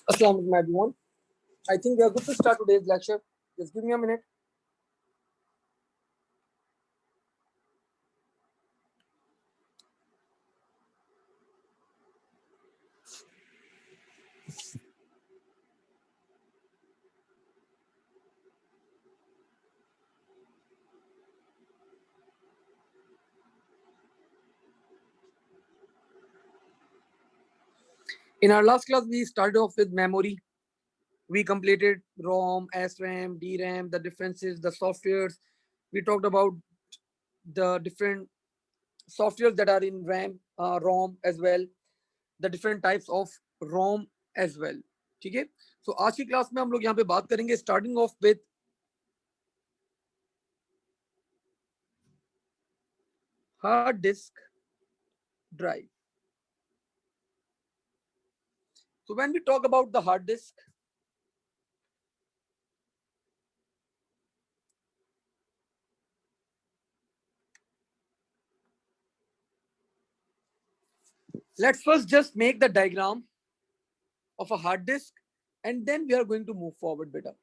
Assalamu alaikum everyone. I think we are good to start today's lecture. Just give me a minute. In our last class, we started off with memory. We completed ROM, SRAM, DRAM, the differences, the softwares. We talked about the different softwares that are in RAM, ROM as well, the different types of ROM as well. ठीक है? So आज की class में हम लोग यहाँ पे बात करेंगे starting off with hard disk drive. So when we talk about the hard disk, let's first just make the diagram of a hard disk and then we are going to move forward beta.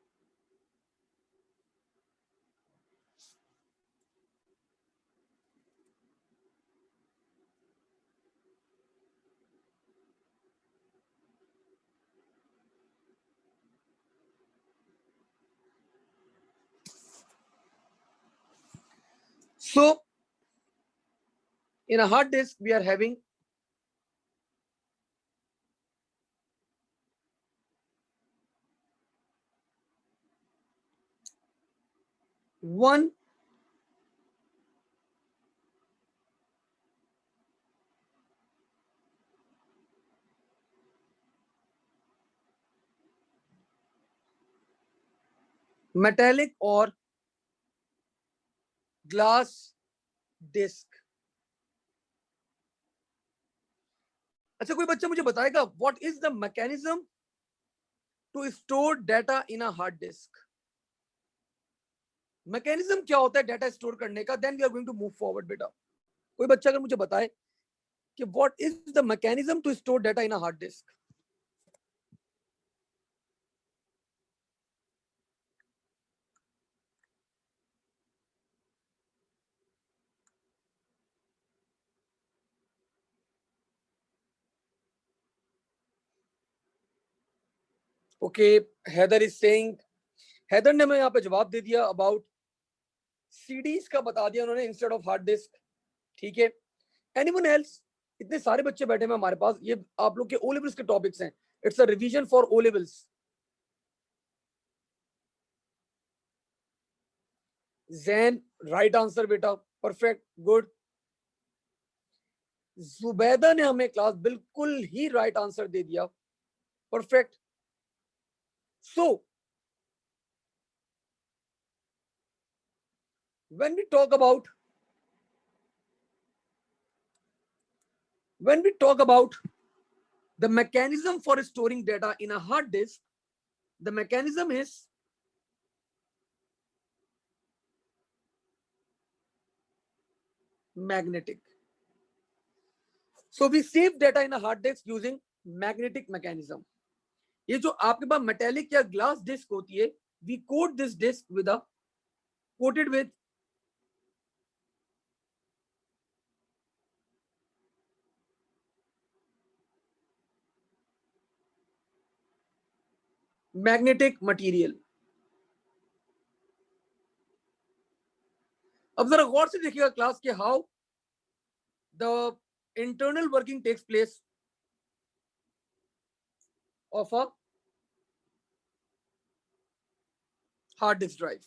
So in a hard disk, we are having one metallic or glass disk. अच्छा कोई बच्चा मुझे बताएगा what is the mechanism to store data in a hard disk? Mechanism क्या होता है data store करने का? Then we are going to move forward बेटा. कोई बच्चा अगर मुझे बताए कि what is the mechanism to store data in a hard disk? Okay, Haider is saying, Haider ने हमें यहाँ पे जवाब दे दिया अबाउट सीडीज का बता दिया उन्होंने इंस्टेड ऑफ हार्ड डिस्क. ठीक है, एनीवन एल्स? इतने सारे बच्चे बैठे हैं हमारे पास, ये आप लोग के ओ लेवल्स के टॉपिक्स हैं. It's a revision for O levels. Jain right answer बेटा, परफेक्ट, गुड. जुबैदा ने हमें क्लास बिल्कुल ही राइट आंसर दे दिया, perfect. So when we talk about the mechanism for storing data in a hard disk, the mechanism is magnetic. So we save data in a hard disk using magnetic mechanism. ये जो आपके पास metallic या glass disc होती है, we coat this disk with a coated with magnetic material. अब जरा गौर से देखिएगा क्लास के how the internal working takes place of a hard disk drive.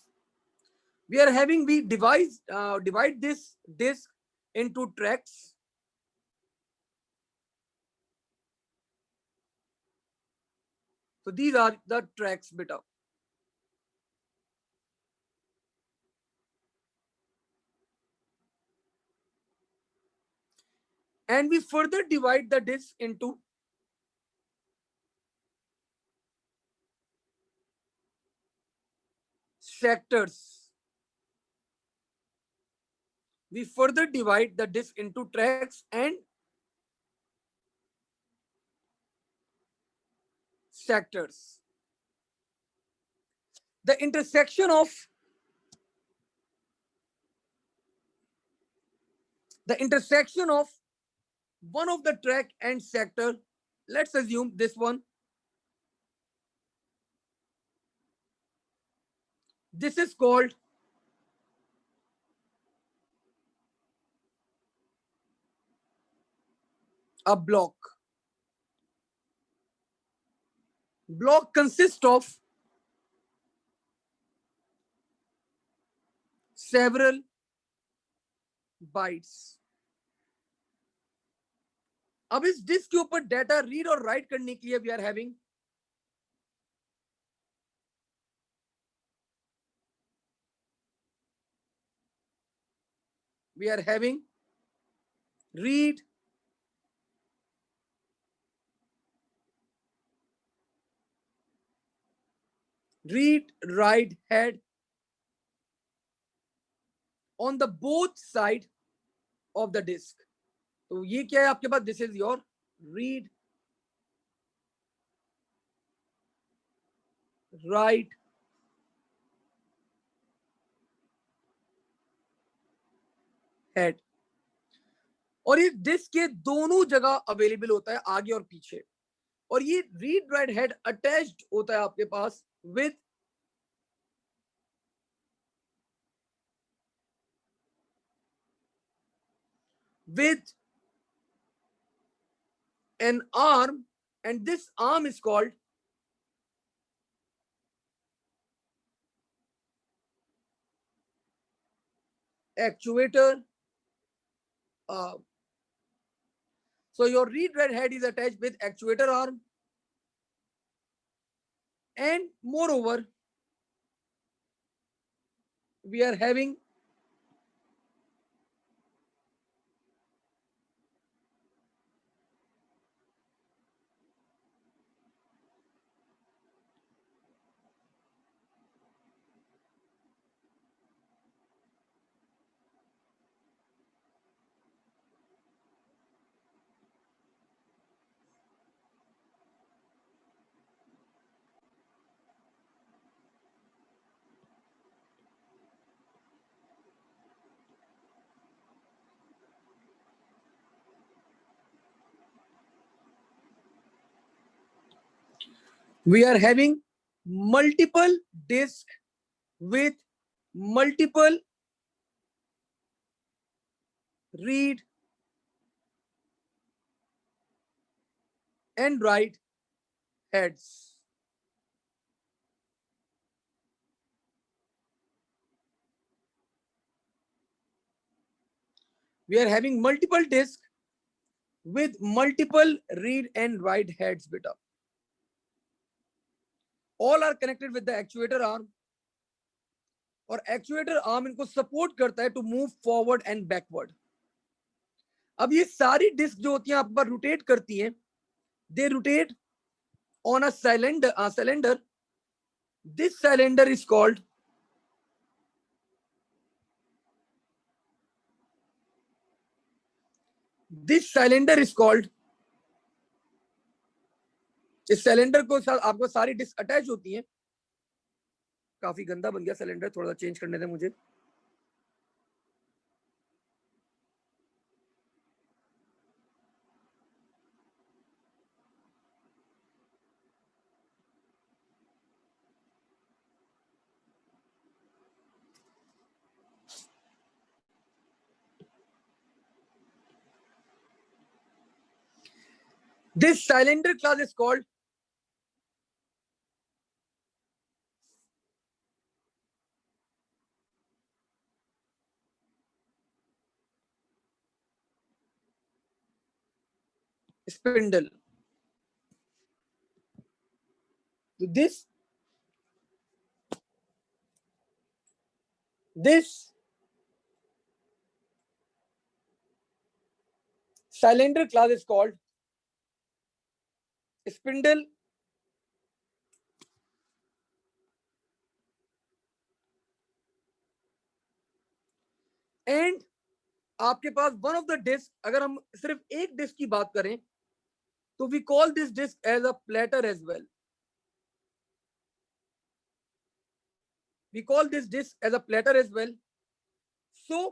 We are having, we divide this disk into tracks. So these are the tracks beta. And we further divide the disk into sectors. We further divide the disk into tracks and sectors. The intersection of one of the track and sector, let's assume this one. This is called a block. Block consists of several bytes. अब इस disc के ऊपर data read और right करने के लिए we are having read, write, head on the both side of the disk. तो ये क्या है आपके पास? This is your read, right, head. और ये डिस्क के दोनों जगह अवेलेबल होता है, आगे और पीछे। और ये रीड राइट हेड अटैच्ड होता है आपके पास with an arm, and this arm is called actuator arm. So your read write head is attached with actuator arm, and moreover we are having multiple disk with multiple read and write heads. We are having multiple disks with multiple read and write heads, beta. All are connected with the actuator arm, और actuator arm इनको support करता है to move forward and backward. अब ये सारी disc जो होती हैं आप पर रोटेट करती हैं, they rotate on a cylinder. This cylinder is called इस सिलेंडर को साथ आपको सारी डिस्क अटैच होती हैं। काफी गंदा बन गया सिलेंडर, थोड़ा सा चेंज करने दें मुझे। This cylinder class is called spindle. So this cylinder class is called spindle, and आपके पास वन ऑफ द डिस्क, अगर हम सिर्फ एक डिस्क की बात करें तो we call this disk as a platter as well. We call this disk as a platter as well. So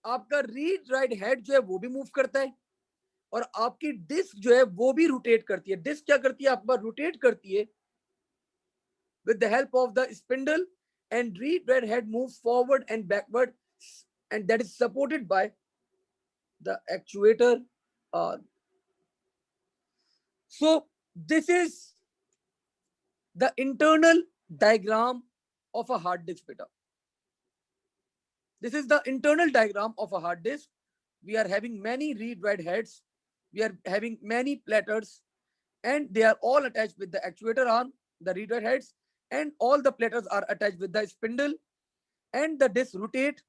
आपका रीड राइट हेड जो है वो भी मूव करता है और आपकी डिस्क जो है वो भी रोटेट करती है. डिस्क क्या करती है, आपका रोटेट करती है with the help of the spindle, and read write head moves forward and backward, and that is supported by the actuator. uh, so this is the internal diagram of a hard disk beta. This is the internal diagram of a hard disk. We are having many read write heads, we are having many platters, and they are all attached with the actuator arm, the read write heads, and all the platters are attached with the spindle, and the disk rotate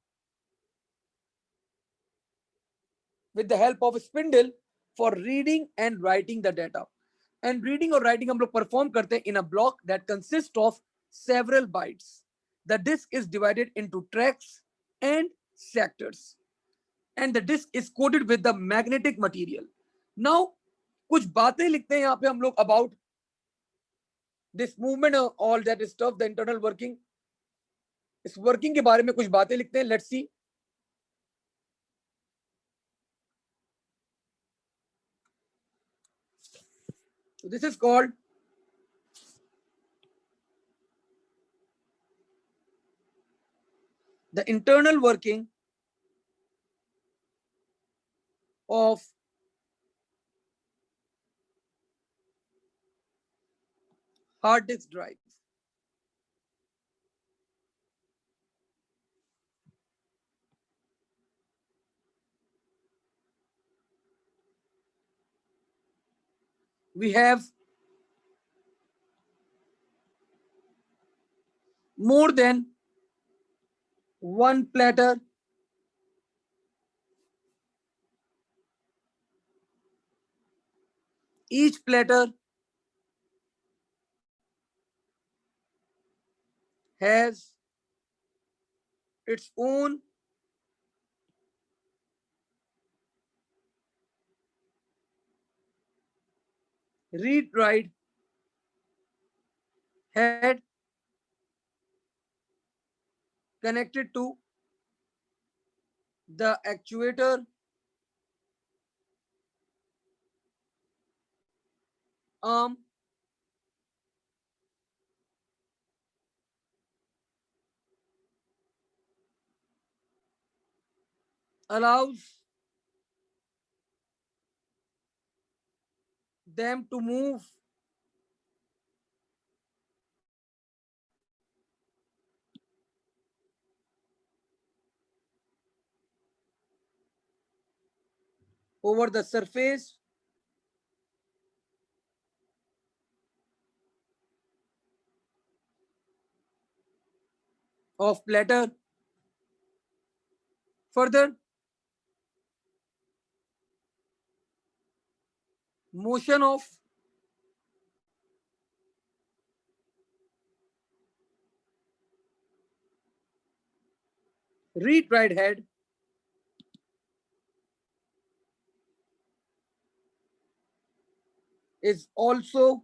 with the help of a spindle for reading and writing the data. And reading or writing हम लोग perform करते हैं in a block that consists of several bytes. The disk is divided into tracks and sectors, and the disk is coated with the magnetic material. Now कुछ बातें लिखते हैं यहाँ पे हम लोग about this movement, all that stuff, the internal working. इस working के बारे में कुछ बातें लिखते हैं. Let's see. So this is called the internal working of hard disk drive. We have more than one platter. Each platter has its own read write head connected to the actuator arm, allows them to move over the surface of platter. Further, motion of read write head is also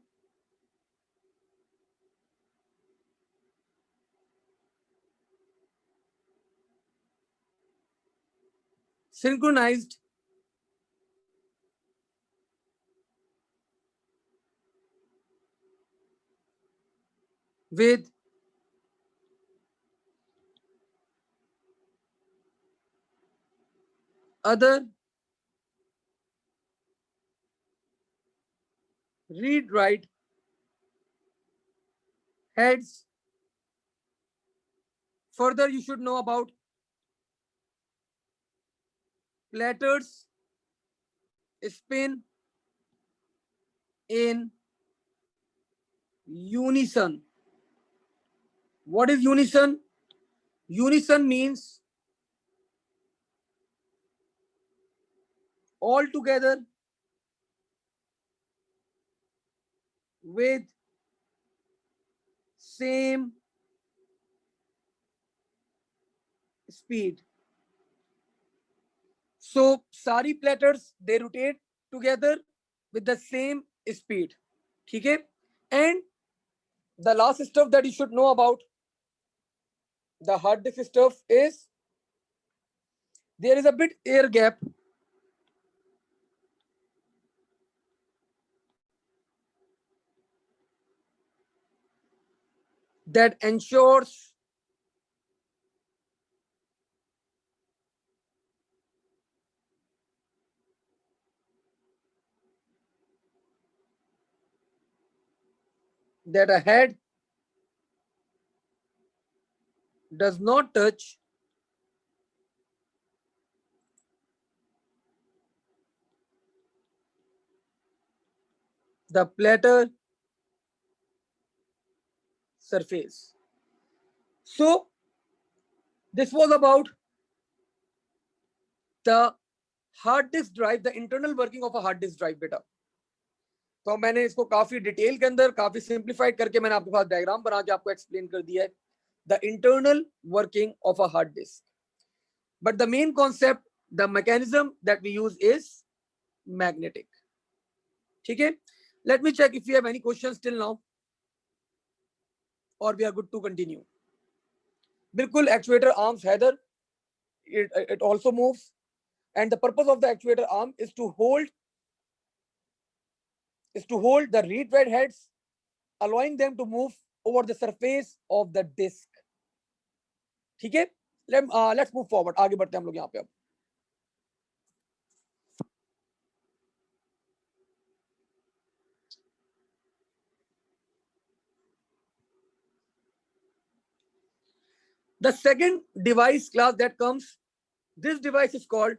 synchronized with other read write heads. Further, you should know about platters spin in unison. What is unison? Unison means all together with same speed. So sari platters, they rotate together with the same speed. Okay? And the last stuff that you should know about The hard disk stuff is there is a bit air gap that ensures that a head does not touch the platter surface. So this was about the hard disk drive, the internal working of a hard disk drive बेटा. तो मैंने इसको काफी detail के अंदर काफी simplified करके मैंने आपके पास डायग्राम बना के आपको एक्सप्लेन कर दिया है the internal working of a hard disk. But the main concept, the mechanism that we use is magnetic. ठीक है, let me check if you have any questions till now और we are good to continue. बिल्कुल, actuator arms हैदर, it also moves, and the purpose of the actuator arm is to hold the reed wide heads, allowing them to move over the surface of the disc. ठीक है, let's move forward. आगे बढ़ते हैं हम लोग यहाँ पे अब. The second device class that comes, this device is called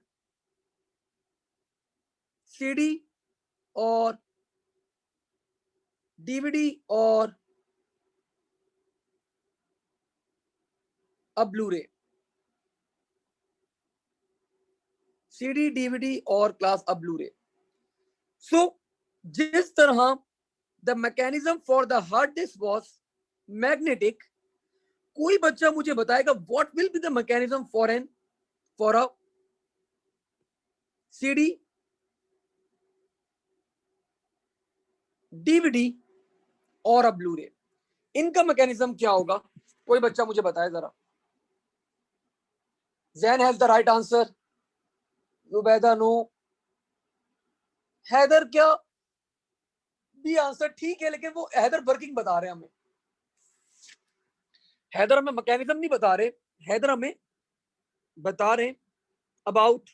CD or DVD or a Blu-ray. CD, DVD or class a Blu-ray. So जिस तरह the mechanism for the hard disk was magnetic, कोई बच्चा मुझे बताएगा what will be the mechanism for a CD, DVD और a Blu-ray. इनका mechanism क्या होगा? कोई बच्चा मुझे बताए जरा. Zain has the right answer. Zubaida no. Haider क्या भी आंसर ठीक है, लेकिन वो हैदर वर्किंग बता रहे हैं हमें. हैदर हमें मैकेनिज्म नहीं बता रहे, हैदर हमें बता रहे अबाउट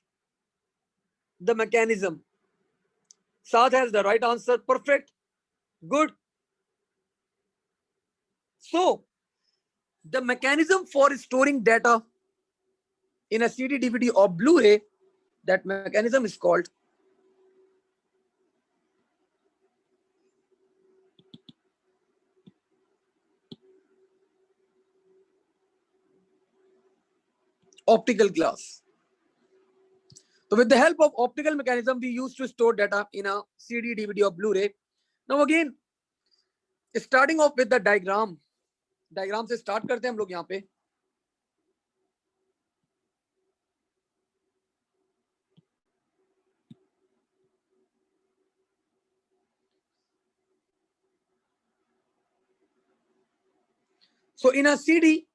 द मैकेनिज्म. साथ has the right answer. Perfect, good. So the mechanism for storing data in a CD, DVD or Blu-ray, that mechanism is called optical glass. So with the help of optical mechanism, we used to store data in a CD, DVD or Blu-ray. Now again, starting off with the diagram. Diagram से start करते हैं हम लोग यहाँ पे. So in a CD,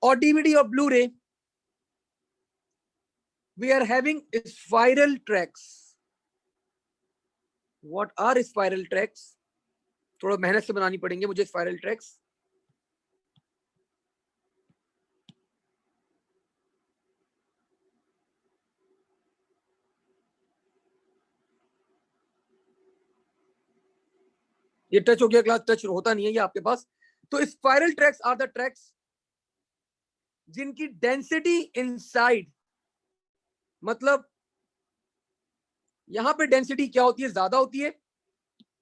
or DVD or Blu-ray, we are having spiral tracks. What are spiral tracks? थोड़ा मेहनत से बनानी पड़ेंगे मुझे स्पाइरल ट्रैक्स. ये टच हो गया क्लास, टच होता नहीं है ये आपके पास. तो spiral tracks are the tracks जिनकी डेंसिटी इनसाइड, मतलब यहां पे डेंसिटी क्या होती है? ज्यादा होती है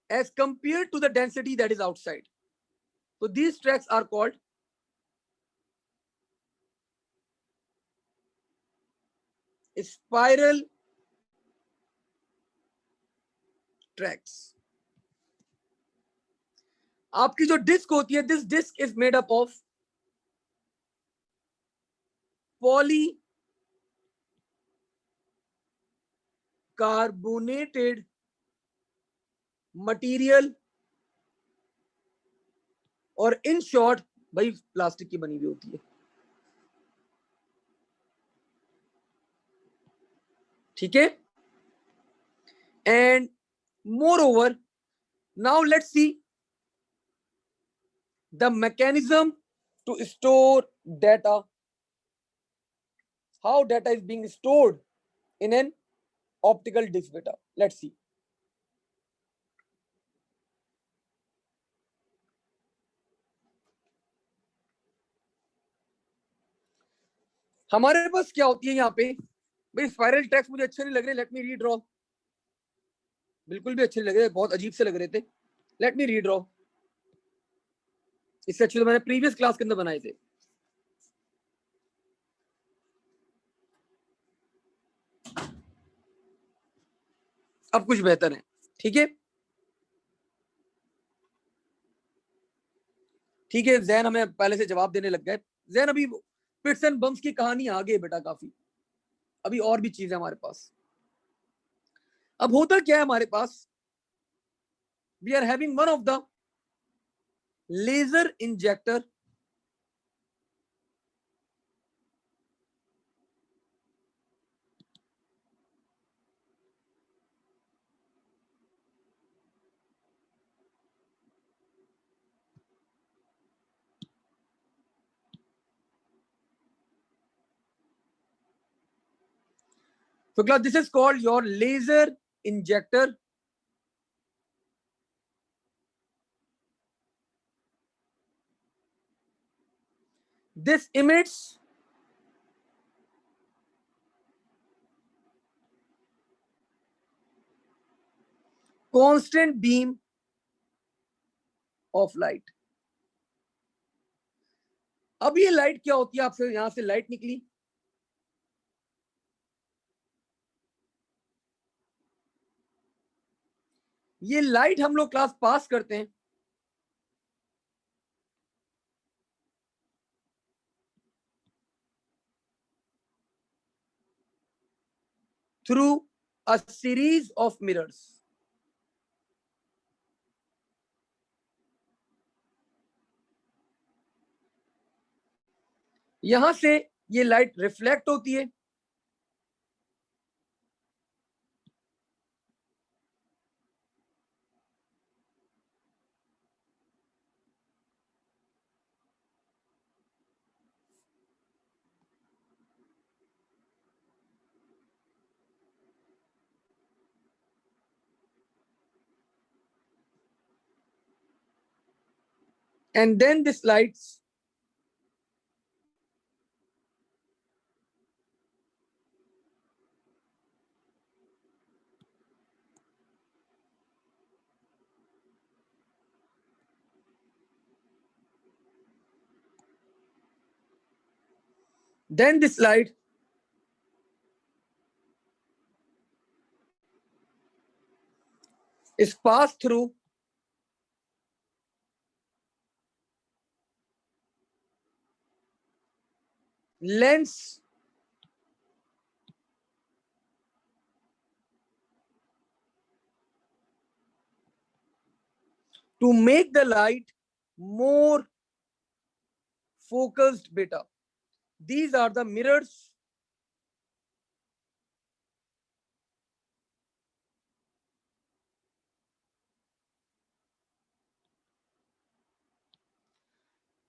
as compare to the density that is outside. तो these tracks are called spiral tracks. आपकी जो डिस्क होती है, this disk is made up of carbonated material, और इन शॉर्ट भाई प्लास्टिक की बनी हुई होती है। ठीक है, and moreover now let's see the mechanism to store data, how data is being stored in an optical disc beta. Let's see. हमारे पास क्या होती है यहाँ पे भाई, स्पाइरल ट्रैक्स मुझे अच्छे नहीं लग रहे, लेट मी रीड्रॉ। बिल्कुल भी अच्छे नहीं लग रहे, बहुत अजीब से लग रहे थे। Let me redraw. इससे अच्छे तो मैंने प्रीवियस क्लास के अंदर बनाए थे। अब कुछ बेहतर है। ठीक है, ठीक है। जैन हमें पहले से जवाब देने लग गए। जैन अभी पिट्स एंड बम्स की कहानी आगे बेटा काफी, अभी और भी चीज है हमारे पास। अब होता क्या है हमारे पास, we are having one of the laser injector, so class this is called your laser injector. This emits constant beam of light. अब ये लाइट क्या होती है, आपसे यहां से लाइट निकली, ये लाइट हम लोग क्लास पास करते हैं through a series of mirrors. यहां से ये लाइट रिफ्लेक्ट होती है, and then this lights then this light is passed through lens to make the light more focused beta. These are the mirrors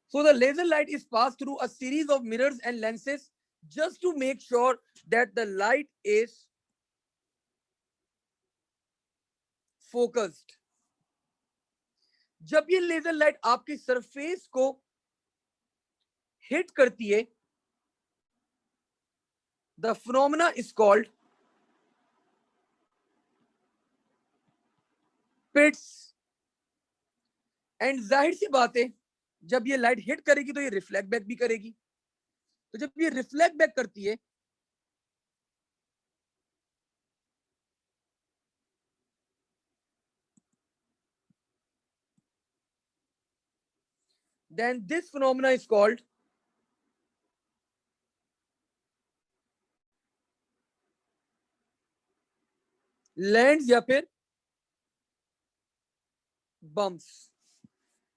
so the laser light is passed through a series of mirrors and lenses just to make sure that the light is focused. जब ये laser light आपकी surface को hit करती है, the phenomena is called pits. And जाहिर सी बात है, जब ये लाइट हिट करेगी तो ये रिफ्लेक्ट बैक भी करेगी। तो जब ये रिफ्लेक्ट बैक करती है, then this phenomena is called lands या फिर बम्स।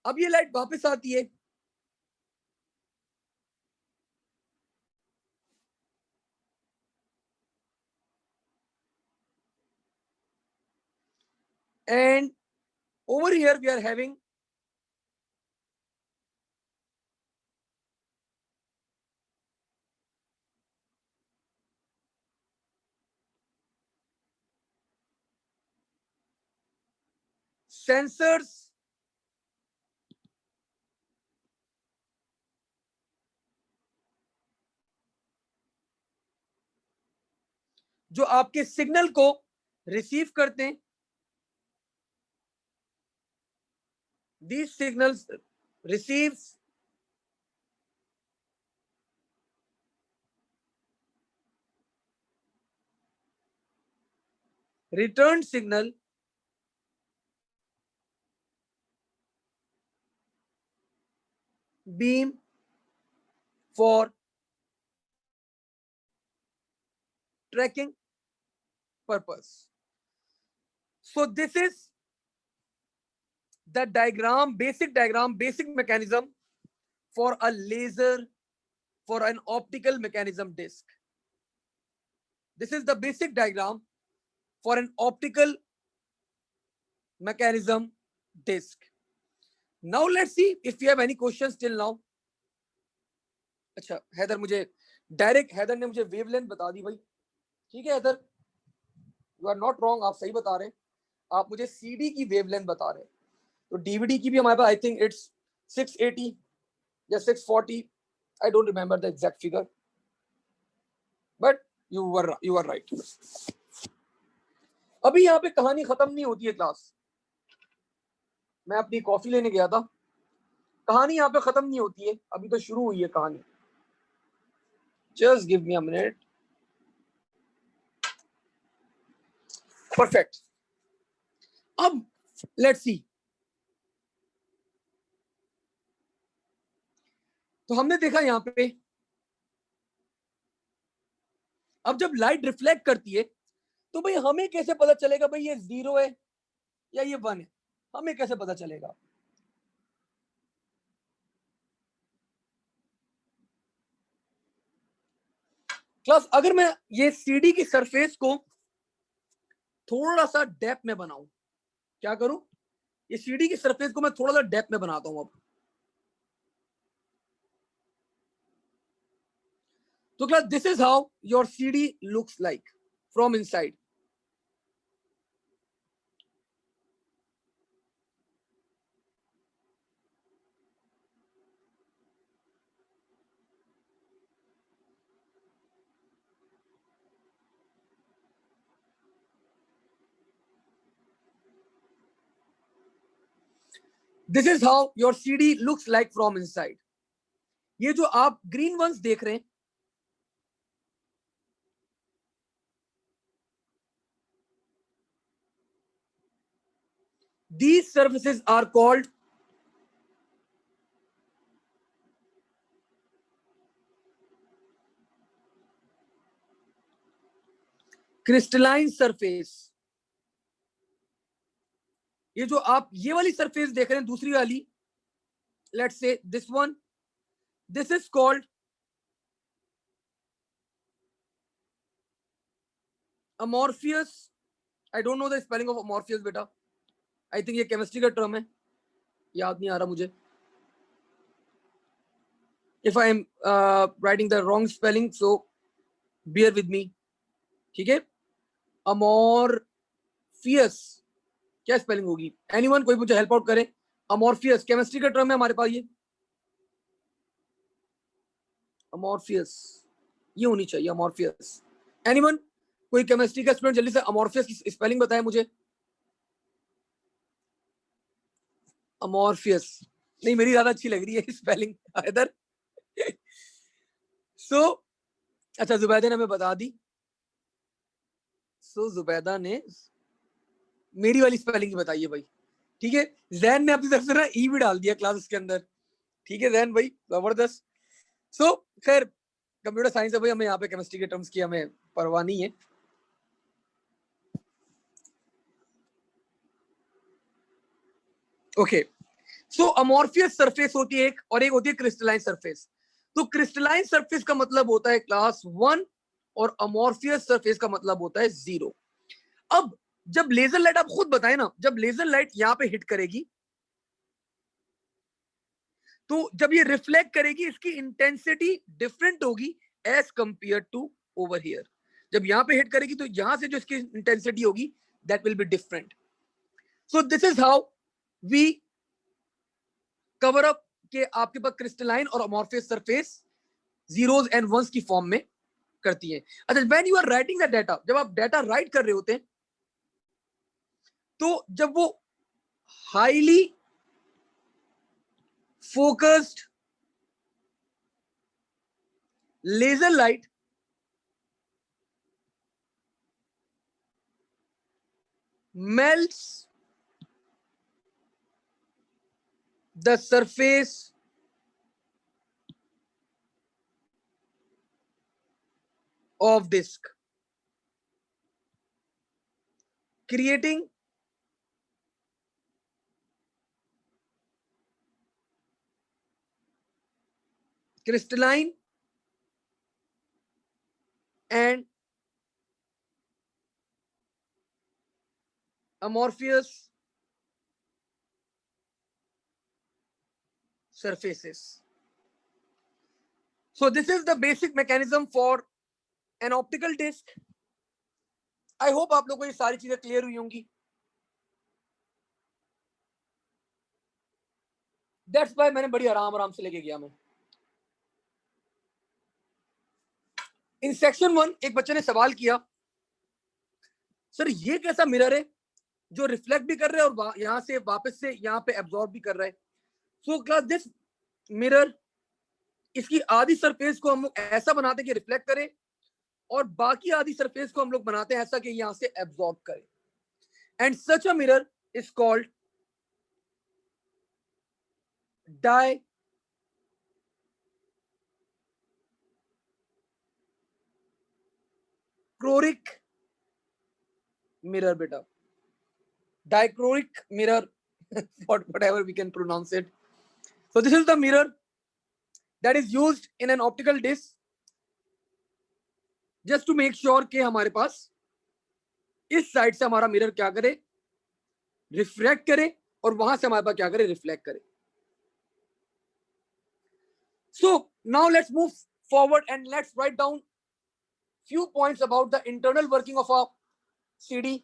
अब ये लाइट वापस आती है, and over here we are having sensors जो आपके सिग्नल को रिसीव करते हैं। These signals receives return signal beam for tracking purpose. So this is the diagram, basic mechanism for a laser, for an optical mechanism disc. This is the basic diagram for an optical mechanism disc. Now let's see if you have any questions till now. अच्छा हैदर, मुझे direct Haider ने मुझे wavelength बता दी भाई। ठीक है Haider, you are not wrong, आप सही बता रहे हैं। आप मुझे सीडी की वेवलेंथ बता रहे हैं, तो डीवीडी की भी हमारे पास आई थिंक इट्स 680 या 640, I don't remember the exact figure, but you are right. अभी यहाँ पे कहानी खत्म नहीं होती है क्लास। मैं अपनी कॉफी लेने गया था, कहानी यहाँ पे खत्म नहीं होती है, अभी तो शुरू हुई है कहानी। Just give me a minute. Perfect. अब लेट्स सी। तो हमने देखा यहाँ पे, अब जब लाइट रिफ्लेक्ट करती है तो भाई हमें कैसे पता चलेगा भाई ये 0 है या ये 1 है? हमें कैसे पता चलेगा? क्लास, अगर मैं ये सीडी की सरफेस को थोड़ा सा डेप्थ में बनाऊं, क्या करूं? ये सीडी की सरफेस को मैं थोड़ा सा डेप्थ में बनाता हूं। अब तो class, this is how your CD looks like from inside. This is how your CD looks like from inside. ये जो आप ग्रीन वंस देख रहे हैं, these surfaces are called crystalline surface। ये जो आप ये वाली सरफेस देख रहे हैं, दूसरी वाली, let's say this one, this is called amorphous. I don't know the spelling of amorphous बेटा, आई थिंक ये केमिस्ट्री का टर्म है, याद नहीं आ रहा मुझे। If I am writing the wrong spelling so bear with me, ठीक है। अमॉर्फियस क्या स्पेलिंग होगी? एनीवन, कोई मुझे हेल्प आउट करे। अमॉर्फियस केमिस्ट्री का टर्म है हमारे पास, ये अमॉर्फियस, ये होनी चाहिए अमॉर्फियस। एनीवन, कोई केमिस्ट्री का स्टूडेंट जल्दी से अमॉर्फियस की स्पेलिंग बताए मुझे। अमॉर्फियस नहीं, मेरी ज्यादा अच्छी लग रही है स्पेलिंग इधर। सो अच्छा, जुबैदा ने हमें बता दी। सो जुबैदा ने मेरी वाली स्पेलिंग बताइए भाई, ठीक है। जैन ने अपनी तरफ से ना ई भी डाल दिया क्लास के अंदर, ठीक है जैन भाई, जबरदस्त। सो खैर, कंप्यूटर साइंस है भाई, हमें यहाँ पे केमिस्ट्री के टर्म्स की हमें परवाह नहीं है। ओके, सो अमॉर्फियस सरफेस होती है एक, और एक होती है क्रिस्टलाइन सरफेस। तो क्रिस्टलाइन सरफेस का मतलब होता है क्लास 1 और अमॉर्फियस सरफेस का मतलब होता है 0। अब जब लेजर लाइट, आप खुद बताएं ना, जब लेजर लाइट यहां पे हिट करेगी तो जब ये रिफ्लेक्ट करेगी इसकी इंटेंसिटी डिफरेंट होगी as compare to over here. जब यहां पे हिट करेगी तो यहां से जो इसकी इंटेंसिटी होगी that will be different. So this is how we cover up के आपके पास क्रिस्टलाइन और amorphous surface zeros and ones की फॉर्म में करती है। अच्छा, when you are writing the data, जब आप डाटा राइट कर रहे होते हैं तो जब वो highly focused laser light melts the surface of disk, creating crystalline and amorphous surfaces. So this is the basic mechanism for an optical disc. I hope आप लोगों को ये सारी चीजें क्लियर हुई होंगी। दैट्स वाई मैंने बड़ी आराम आराम से लेके गया। मैं इन सेक्शन 1 एक बच्चे ने सवाल किया, सर ये कैसा मिरर है जो रिफ्लेक्ट भी कर रहा है और यहां से वापस से यहां पे एब्जॉर्ब भी कर रहा है। सो क्लास दिस मिरर, इसकी आधी सरफेस को हम लोग ऐसा बनाते हैं कि रिफ्लेक्ट करे और बाकी आधी सरफेस को हम लोग बनाते हैं ऐसा कि यहां से एब्जॉर्ब करे। And such a mirror is called dichroic mirror. बेटा dichroic mirror, whatever we can pronounce it. So this is the mirror that is used in an optical disc just to make sure कि हमारे पास इस side से हमारा mirror क्या करे, reflect करे, और वहां से हमारे पास क्या करे, रिफ्लेक्ट करे। So now let's move forward and let's write down few points about the internal working of a CD.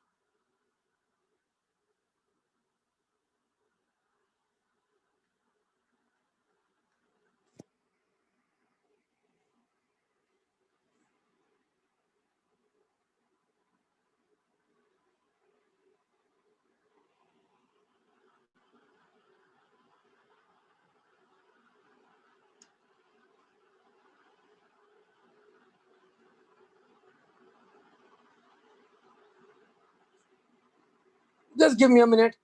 Just give me a minute.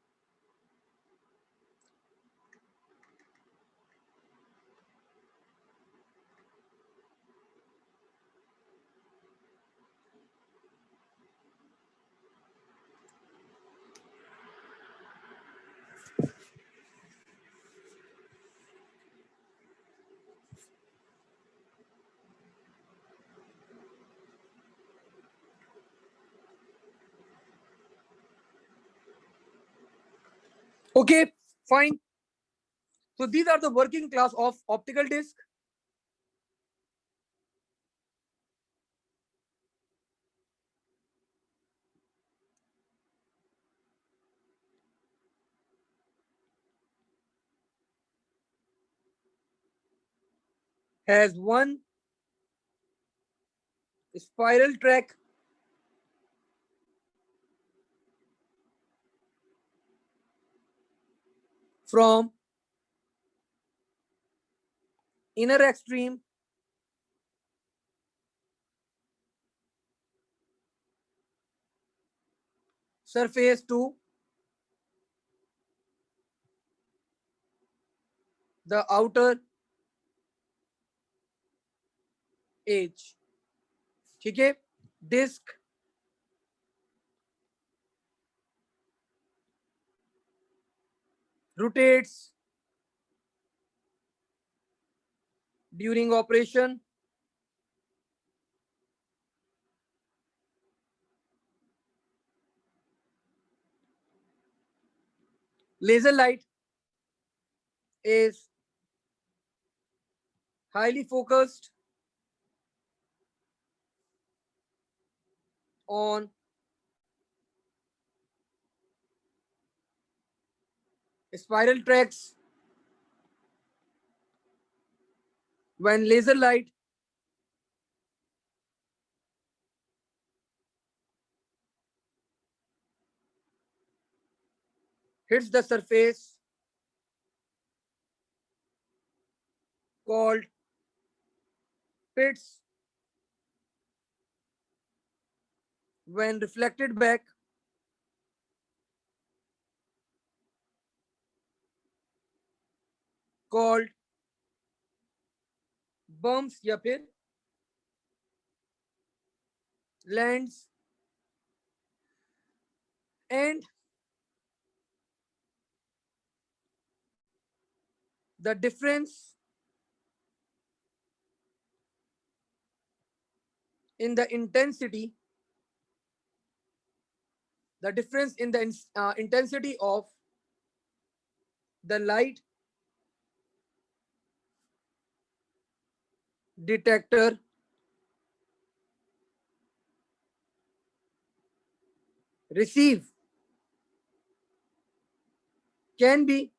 Okay, fine. So these are the working class of optical disc. Has one spiral track from inner extreme surface to the outer edge. ठीक है, disc rotates during operation. Laser light is highly focused on spiral tracks. When laser light hits the surface called pits, when reflected back called bumps या फिर lands, and the difference in the intensity, intensity of the light detector receive can be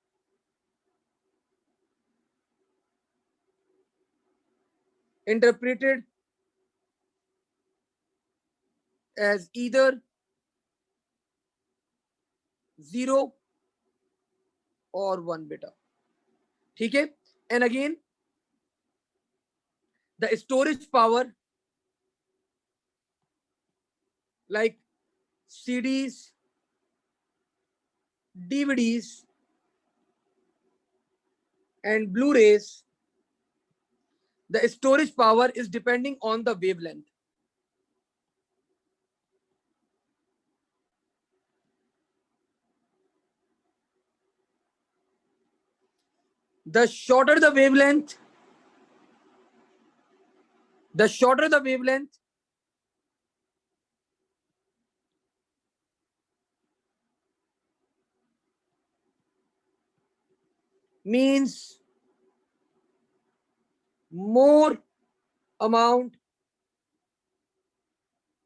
interpreted as either 0 or 1 beta. ठीक है? And again, the storage power like CDs, DVDs, and Blu-rays, the storage power is depending on the wavelength. The shorter the wavelength, means more amount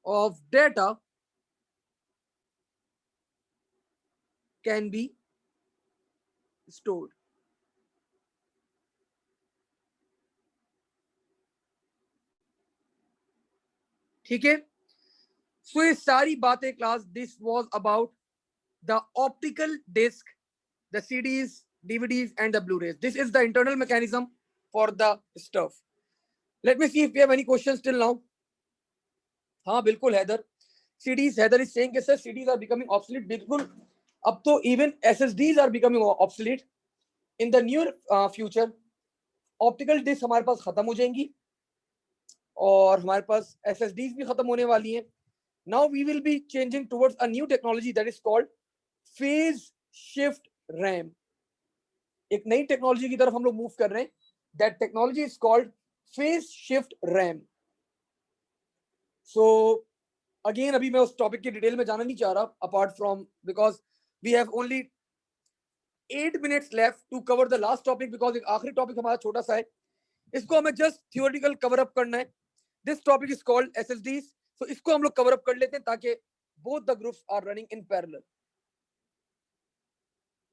of data can be stored. ठीक है? So ये सारी बातें class, this was about the optical disc, the CDs, DVDs, and the Blu-rays. This is the internal mechanism for the stuff. Let me see if we have any questions till now. हाँ बिल्कुल Haider. CDs, Heather is saying कि sir CDs are becoming obsolete. बिल्कुल. अब तो even SSDs are becoming obsolete. In the near future, optical disc हमारे पास खत्म हो जाएंगी और हमारे पास SSDs भी खत्म होने वाली हैं. Now we will be changing towards a new technology that is called phase shift RAM. एक नई टेक्नोलॉजी की तरफ हम लोग मूव कर रहे हैं. That technology is called phase shift RAM. So again अभी मैं उस टॉपिक की डिटेल में जाना नहीं चाह रहा, apart from because we have only 8 minutes left to cover the last topic, because एक आखिरी टॉपिक हमारा छोटा सा है, इसको हमें जस्ट थियोरेटिकल कवर अप करना है. This topic is called SSDs. तो इसको हम लोग कवर अप कर लेते हैं ताकि both the groups are running in parallel.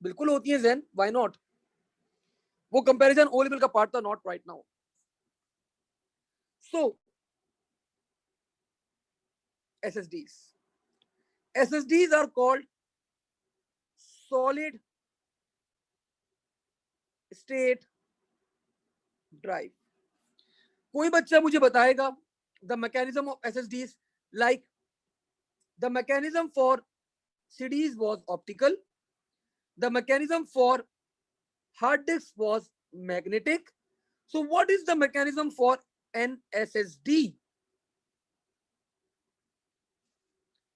बिल्कुल होती है जैन, व्हाई नॉट. वो कंपैरिजन ओ लेवल का पार्ट था, not right now. So SSDs. SSDs are called solid state drive. कोई बच्चा मुझे बताएगा the mechanism of SSDs, like the mechanism for CDs was optical, the mechanism for hard disk was magnetic. So what is the mechanism for an SSD?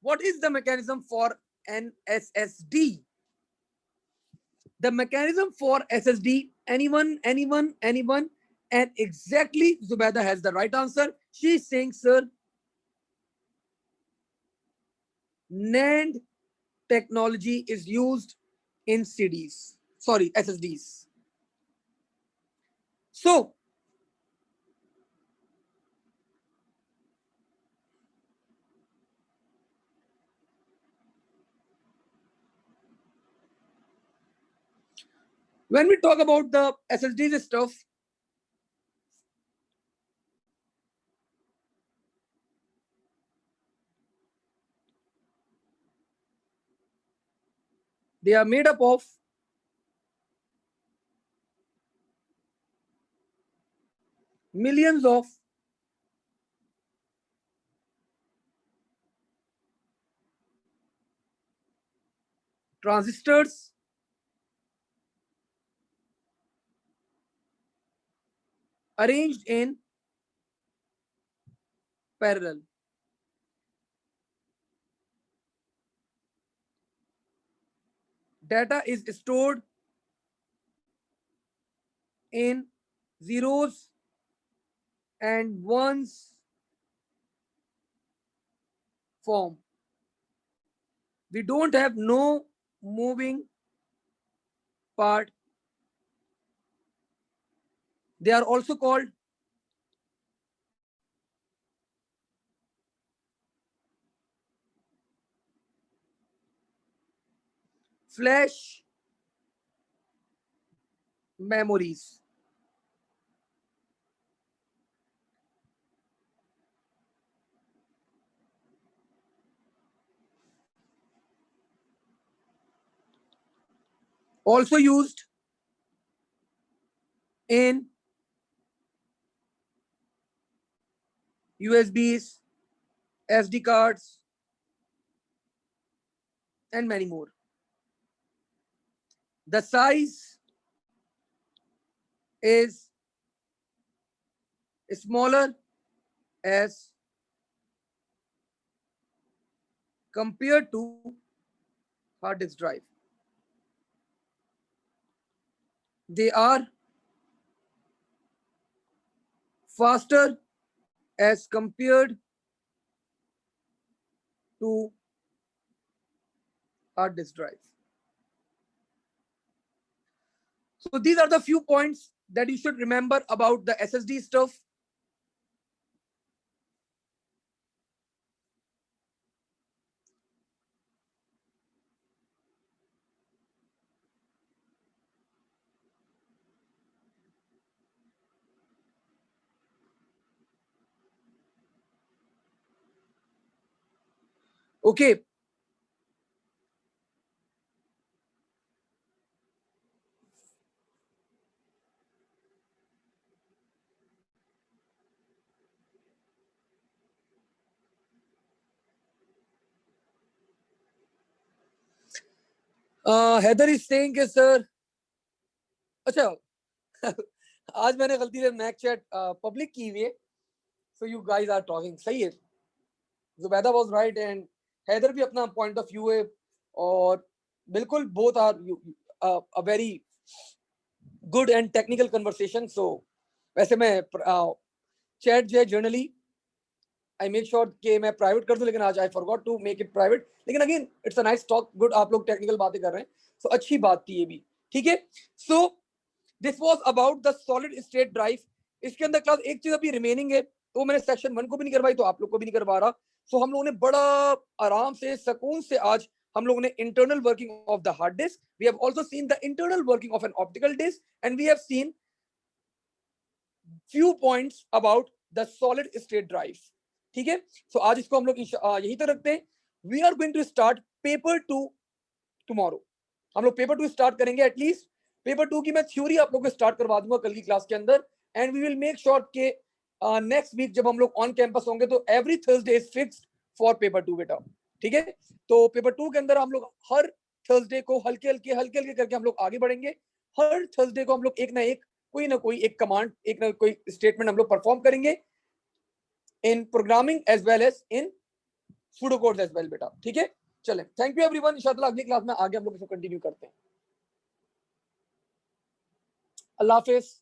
What is the mechanism for an SSD? The mechanism for SSD, anyone, and exactly Zubaida has the right answer. She is saying, sir, NAND technology is used in CDs, sorry, SSDs. So, when we talk about the SSDs stuff, they are made up of millions of transistors arranged in parallel. Data is stored in zeros and ones form. We don't have no moving part. They are also called flash memories. Also used in USBs, SD cards, and many more. The size is smaller as compared to hard disk drive. They are faster as compared to hard disk drive. So these are the few points that you should remember about the SSD stuff. Okay. Heather is saying कि sir, अच्छा आज मैंने गलती से Mac chat public की हुई है, so you guys are talking. सही है. Zubaida was right and Haider भी अपना पॉइंट ऑफ व्यू है और बिल्कुल both are a very good and technical conversation. So वैसे मैं चैट जो है जनरली आई मेक श्योर कि मैं प्राइवेट कर दूं, लेकिन आज I forgot to make it private. लेकिन again it's a nice talk, good, आप लोग टेक्निकल बातें कर रहे हैं, सो अच्छी बात थी ये भी. ठीक है. So this was about the solid state drive. इसके अंदर क्लास एक चीज अभी रिमेनिंग है, तो मैंने सेक्शन 1 को भी नहीं करवाई, तो आप लोग को भी नहीं करवा रहा. सो हम लोगों ने बड़ा आराम से सुकून से आज हम लोगों ने internal working of the hard disk, we have also seen the internal working of an optical disk, and we have seen few points about the solid state drive. ठीक है. सो आज इसको हम लोग यहीं तक रखते हैं. We are going to start paper 2 tomorrow. हम लोग पेपर 2 स्टार्ट करेंगे. एटलीस्ट पेपर 2 की मैं थ्योरी आप लोगों को स्टार्ट करवा दूंगा कल की क्लास के अंदर, and we will make sure के नेक्स्ट वीक जब हम लोग ऑन कैंपस होंगे तो every Thursday is fixed for paper 2 बेटा. ठीक है. तो पेपर 2 के अंदर हम लोग हर थर्सडे को हल्के हल्के करके हम लोग आगे बढ़ेंगे. हर थर्सडे को हम लोग एक ना कोई एक कमांड, एक ना कोई स्टेटमेंट हम लोग परफॉर्म करेंगे in programming as well as in pseudo codes as well बेटा. ठीक है. चलें, थैंक यू एवरीवन. इंशाल्लाह अगली क्लास में आगे हम लोग इसको कंटिन्यू करते हैं. Allah Hafiz.